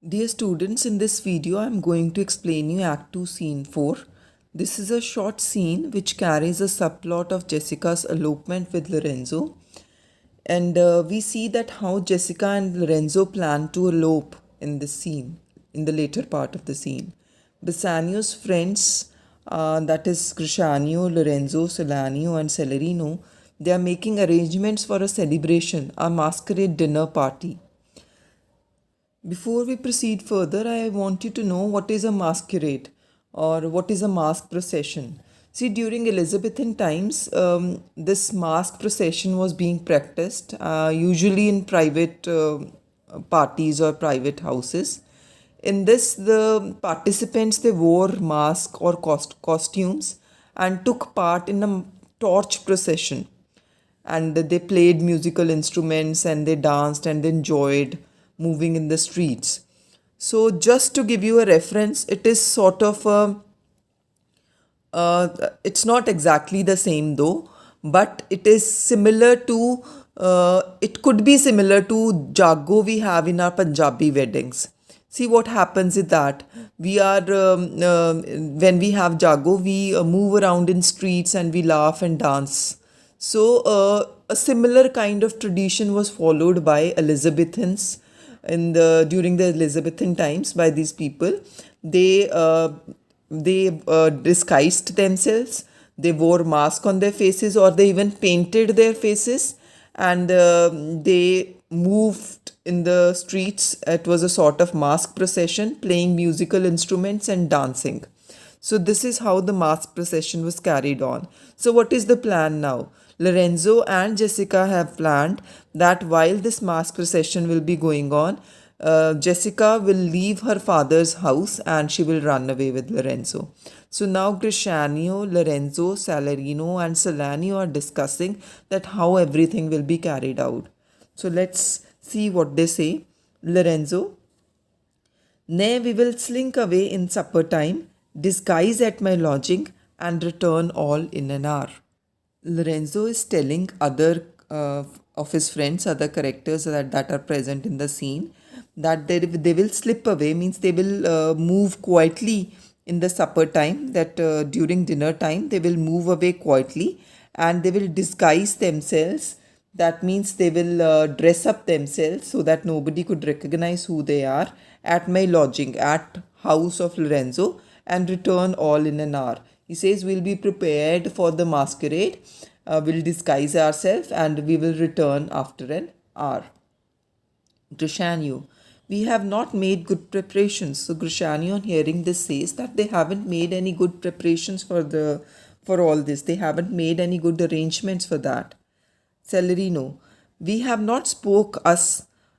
Dear students, in this video I am going to explain you Act 2 Scene 4. This is a short scene which carries a subplot of Jessica's elopement with Lorenzo. And we see that how Jessica and Lorenzo plan to elope in this scene, in the later part of the scene. Bassanio's friends, that is Crescenio, Lorenzo, Solanio and Celerino, they are making arrangements for a celebration, a masquerade dinner party. Before we proceed further, I want you to know what is a masquerade or what is a mask procession. See, during Elizabethan times, this mask procession was being practiced, usually in private parties or private houses. In this, the participants they wore masks or costumes and took part in a torch procession, and they played musical instruments and they danced and they enjoyed moving in the streets. So just to give you a reference, it is sort of a it's not exactly the same though, but it is similar to it could be similar to jago we have in our Punjabi weddings. See what happens is that we are when we have jago, we move around in streets and we laugh and dance. So a similar kind of tradition was followed by Elizabethans in the during the Elizabethan times by these people. They disguised themselves. They wore masks on their faces, or they even painted their faces, and they moved in the streets. It was a sort of mask procession, playing musical instruments and dancing. So this is how the mask procession was carried on. So what is the plan now? Lorenzo and Jessica have planned that while this mask procession will be going on, Jessica will leave her father's house and she will run away with Lorenzo. So now Crescenio, Lorenzo, Salarino and Solanio are discussing that how everything will be carried out. So let's see what they say. Lorenzo: "Nay, we will slink away in supper time, disguise at my lodging, and return all in an hour." Lorenzo is telling other of his friends, other characters that are present in the scene, that they will slip away, means they will move quietly in the supper time, that during dinner time they will move away quietly and they will disguise themselves. That means they will dress up themselves so that nobody could recognize who they are at my lodging, at house of Lorenzo, and return all in an hour. He says we'll be prepared for the masquerade, we'll disguise ourselves and we will return after an hour. Crescenio: "We have not made good preparations." So Crescenio, on hearing this, says that they haven't made any good preparations for all this. They haven't made any good arrangements for that. Celerino: "We have not spoke us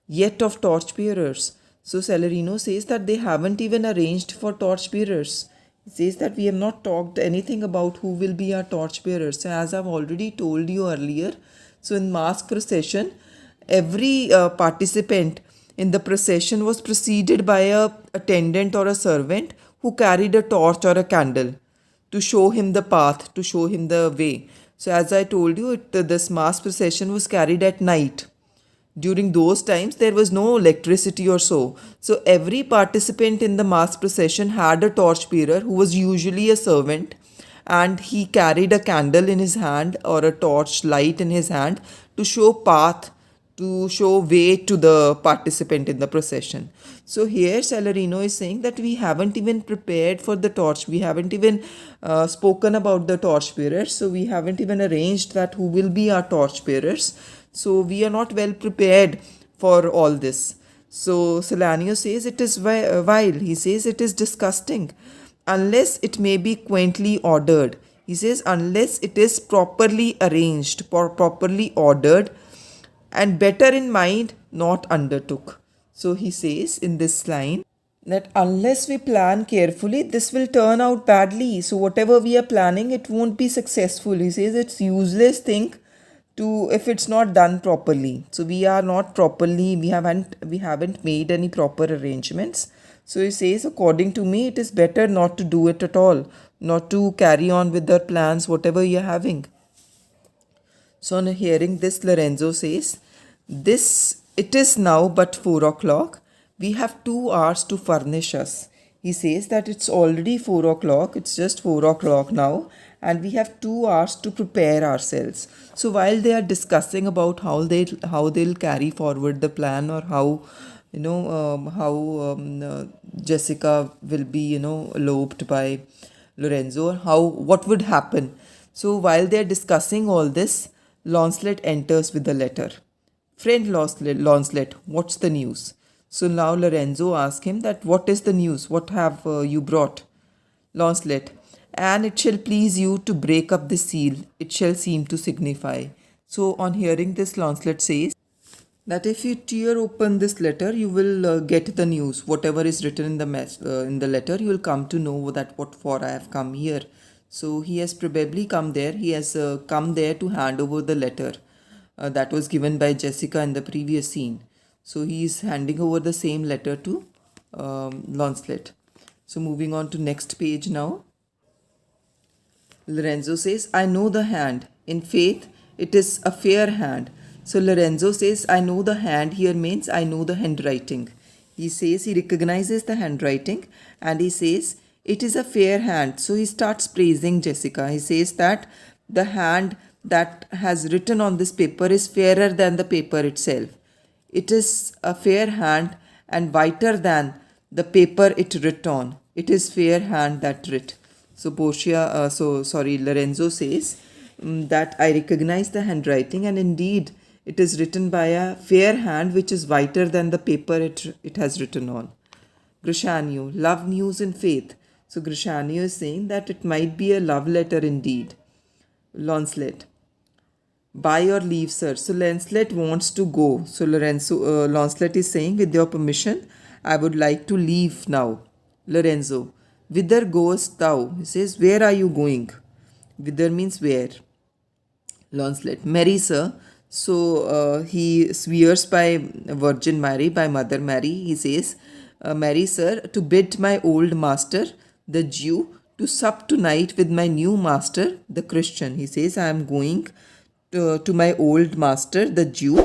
yet of torchbearers." So Celerino says that they haven't even arranged for torchbearers. He says that we have not talked anything about who will be our torchbearers. So as I've already told you earlier, so in mask procession, every participant in the procession was preceded by a attendant or a servant who carried a torch or a candle to show him the path, to show him the way. So as I told you, this mass procession was carried at night. During those times, there was no electricity or so. So every participant in the mass procession had a torchbearer who was usually a servant, and he carried a candle in his hand or a torch light in his hand to show path, to show way to the participant in the procession. So here Salarino is saying that we haven't even prepared for the torch. We haven't even spoken about the torch bearers. So we haven't even arranged that who will be our torch bearers. So we are not well prepared for all this. So Solanio says it is vile. He says it is disgusting. Unless it may be quaintly ordered. He says unless it is properly arranged, properly ordered, and better in mind, not undertook. So he says in this line that unless we plan carefully, this will turn out badly. So whatever we are planning, it won't be successful. He says it's useless thing to if it's not done properly. So we are not properly, we haven't made any proper arrangements. So he says, according to me, it is better not to do it at all, not to carry on with the plans, whatever you're having. So on hearing this, Lorenzo says, "This it is now but 4 o'clock. We have 2 hours to furnish us. He says that it's already 4 o'clock, it's just 4 o'clock now, and we have 2 hours to prepare ourselves. So while they are discussing about how they'll carry forward the plan, or how Jessica will be eloped by Lorenzo, or how what would happen. So while they are discussing all this, Launcelot enters with the letter. Friend Launcelot, what's the news? So now Lorenzo asks him that what is the news? What have you brought? Launcelot, and it shall please you to break up the seal, it shall seem to signify. So on hearing this, Launcelot says that if you tear open this letter, you will get the news. Whatever is written in the letter, you will come to know that what for I have come here. So he has probably come there. He has come there to hand over the letter that was given by Jessica in the previous scene. So he is handing over the same letter to Launcelot. So moving on to next page now. Lorenzo says, I know the hand. In faith, it is a fair hand. So Lorenzo says, I know the hand here means I know the handwriting. He says he recognizes the handwriting, and he says it is a fair hand. So he starts praising Jessica. He says that the hand that has written on this paper is fairer than the paper itself. It is a fair hand and whiter than the paper it writ on. It is fair hand that writ. So Lorenzo says that I recognize the handwriting, and indeed it is written by a fair hand which is whiter than the paper it has written on. Grishanio, love news in faith. So Grishanio is saying that it might be a love letter indeed. Launcelot, by your leave, sir. So Launcelot wants to go. So Launcelot is saying, with your permission, I would like to leave now. Lorenzo, whither goest thou? He says, where are you going? Whither means where. Launcelot, marry, sir. So he swears by Virgin Mary, by Mother Mary. He says, marry, sir, to bid my old master, the Jew, to sup tonight with my new master, the Christian. He says, I am going to my old master, the Jew,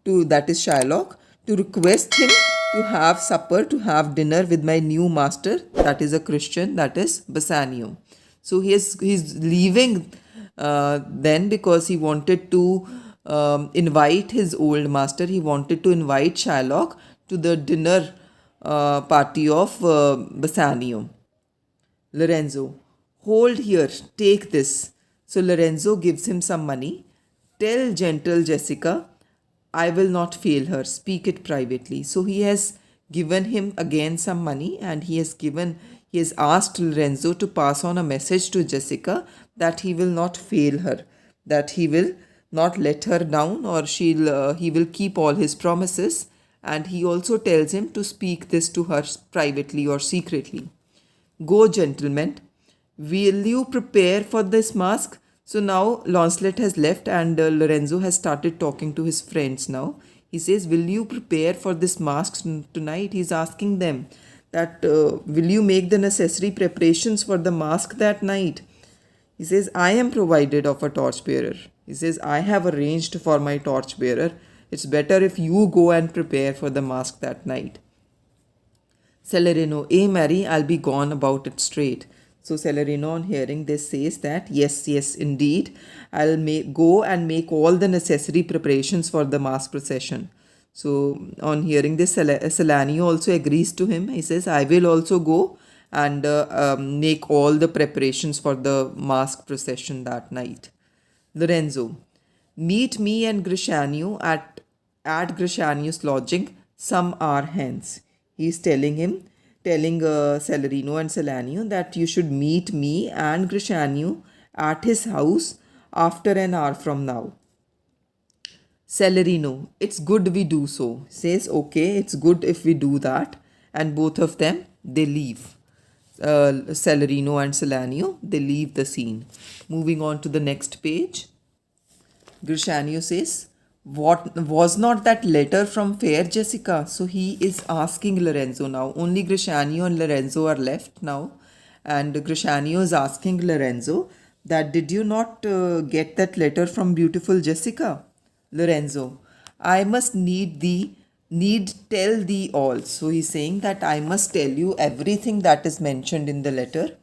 that is Shylock, to request him to have supper, to have dinner with my new master, that is a Christian, that is Bassanio. So he's leaving then because he wanted to invite his old master. He wanted to invite Shylock to the dinner party of Bassanio. Lorenzo, hold here, take this. So Lorenzo gives him some money. Tell gentle Jessica, I will not fail her. Speak it privately. So he has given him again some money, and he has asked Lorenzo to pass on a message to Jessica that he will not fail her, that he will not let her down, or he will keep all his promises. And he also tells him to speak this to her privately or secretly. Go, gentlemen. Will you prepare for this mask? So now Launcelot has left, and Lorenzo has started talking to his friends now. He says, will you prepare for this mask tonight? He's asking them that will you make the necessary preparations for the mask that night? He says, I am provided of a torchbearer. He says, I have arranged for my torchbearer. It's better if you go and prepare for the mask that night. Celerino, Mary, I'll be gone about it straight. So Celerino, on hearing this, says that yes, indeed, I'll go and make all the necessary preparations for the mass procession. So on hearing this, Celanio also agrees to him. He says, I will also go and make all the preparations for the mask procession that night. Lorenzo, meet me and Grishanio at Grishanio's lodging some hour hence. He is telling Celerino and Celanio that you should meet me and Grishanio at his house after an hour from now. Celerino, it's good we do so. Says, okay, it's good if we do that. And both of them, they leave. Celerino and Celanio, they leave the scene. Moving on to the next page. Grishanio says, what was not that letter from fair Jessica? So he is asking Lorenzo now. Only Grishanio and Lorenzo are left now. And Grishanio is asking Lorenzo that did you not get that letter from beautiful Jessica? Lorenzo, I must need thee need tell thee all. So he's saying that I must tell you everything that is mentioned in the letter.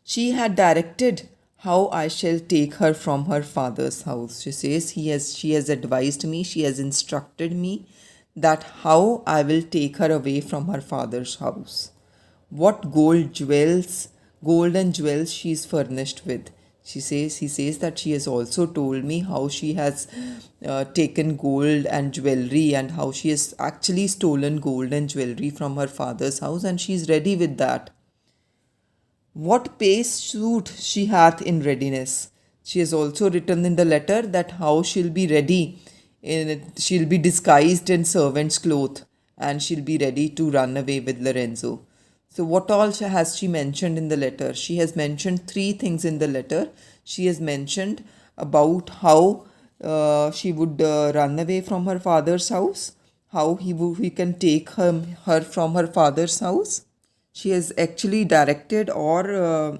She had directed how I shall take her from her father's house. She says she has advised me, she has instructed me that how I will take her away from her father's house. What gold and jewels she is furnished with. He says that she has also told me how she has taken gold and jewelry, and how she has actually stolen gold and jewelry from her father's house, and she is ready with that. What pace suit she hath in readiness. She has also written in the letter that how she'll be ready, she'll be disguised in servant's cloth, and she'll be ready to run away with Lorenzo. So what all has she mentioned in the letter? She has mentioned three things in the letter. She has mentioned about how she would run away from her father's house, how he can take her from her father's house. She has actually directed or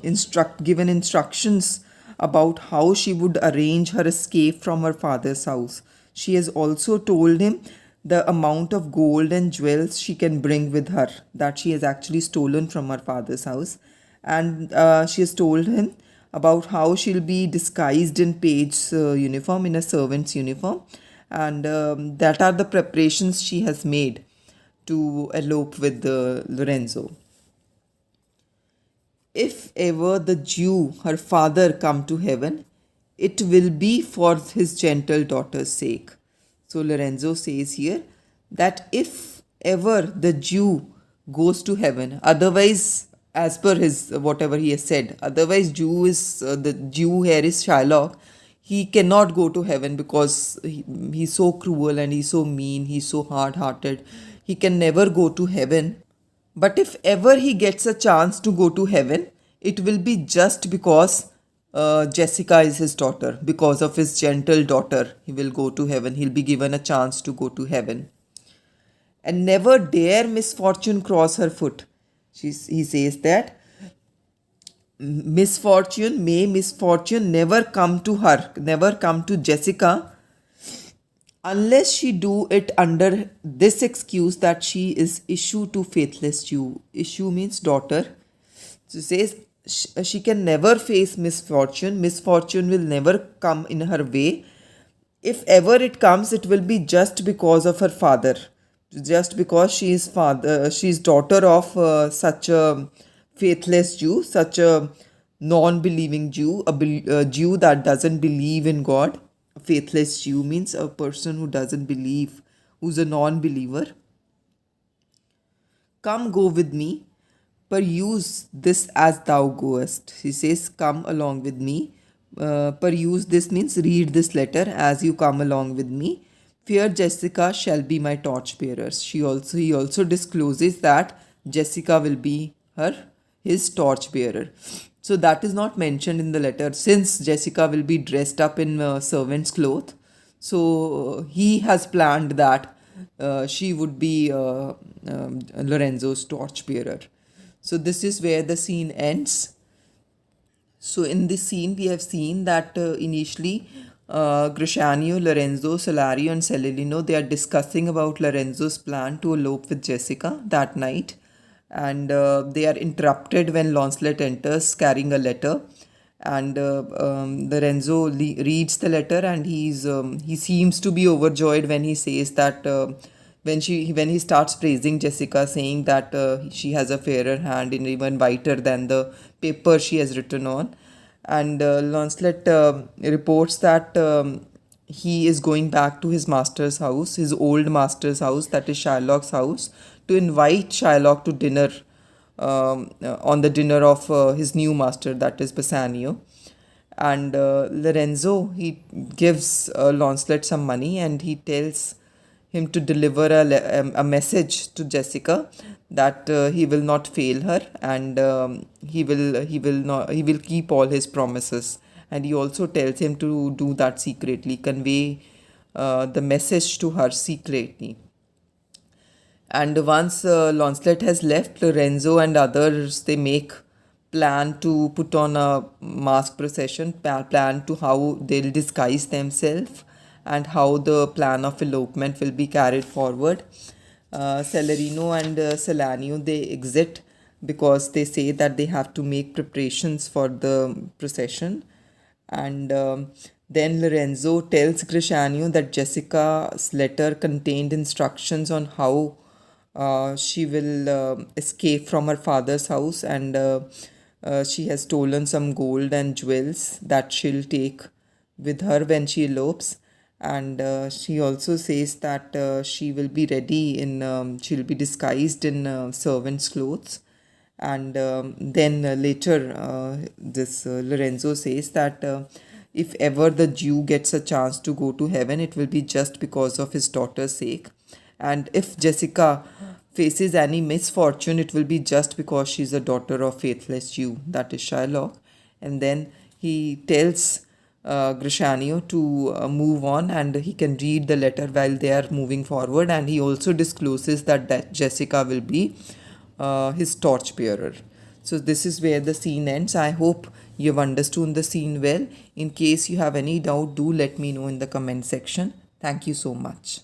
given instructions about how she would arrange her escape from her father's house. She has also told him the amount of gold and jewels she can bring with her that she has actually stolen from her father's house. And she has told him about how she'll be disguised in page's uniform, in a servant's uniform. And that are the preparations she has made to elope with Lorenzo. If ever the Jew, her father, come to heaven, it will be for his gentle daughter's sake. So Lorenzo says here that if ever the Jew goes to heaven, otherwise, as per his whatever he has said, otherwise the Jew here is Shylock. He cannot go to heaven because he's so cruel and he's so mean, he's so hard-hearted. He can never go to heaven. But if ever he gets a chance to go to heaven, it will be just because Jessica is his daughter. Because of his gentle daughter, he will go to heaven. He'll be given a chance to go to heaven. And never dare misfortune cross her foot. He says that may misfortune never come to her, never come to Jessica, unless she do it under this excuse that she is issue to faithless Jew. Issue means daughter. So it says she can never face misfortune. Misfortune will never come in her way. If ever it comes, it will be just because of her father. Just because she is daughter of such a faithless Jew, such a non-believing Jew, a Jew that doesn't believe in God. A faithless Jew means a person who doesn't believe, who's a non-believer. Come, go with me, peruse this as thou goest. He says, come along with me. Peruse this means read this letter as you come along with me. Fair Jessica shall be my torchbearers. He also discloses that Jessica will be his torchbearer. So that is not mentioned in the letter, since Jessica will be dressed up in servant's cloth. So he has planned that she would be Lorenzo's torchbearer. So this is where the scene ends. So in this scene, we have seen that initially Grishanio, Lorenzo, Solario and Celestino, they are discussing about Lorenzo's plan to elope with Jessica that night. And they are interrupted when Launcelot enters carrying a letter. And Lorenzo reads the letter, and he seems to be overjoyed when he says that when he starts praising Jessica, saying that she has a fairer hand and even whiter than the paper she has written on. And Launcelot reports that he is going back to his master's house, his old master's house, that is Shylock's house, to invite Shylock to dinner, on the dinner of his new master, that is Bassanio. And Lorenzo, he gives Launcelot some money, and he tells him to deliver a message to Jessica that he will not fail her, and he will keep all his promises. And he also tells him to do that secretly, convey the message to her secretly. And once Launcelot has left, Lorenzo and others, they make plan to put on a mask procession, plan to how they'll disguise themselves, and how the plan of elopement will be carried forward. Celerino and Celanio, they exit because they say that they have to make preparations for the procession. And then Lorenzo tells Grishanio that Jessica's letter contained instructions on how she will escape from her father's house, and she has stolen some gold and jewels that she'll take with her when she elopes. And she also says that she will be ready in she'll be disguised in servant's clothes. And then later this Lorenzo says that if ever the Jew gets a chance to go to heaven, it will be just because of his daughter's sake, and if Jessica faces any misfortune, it will be just because she's a daughter of faithless Jew, that is Shylock. And then he tells Grishanio to move on, and he can read the letter while they are moving forward. And he also discloses that Jessica will be his torchbearer. So this is where the scene ends. I hope you've understood the scene well. In case you have any doubt, do let me know in the comment section. Thank you so much.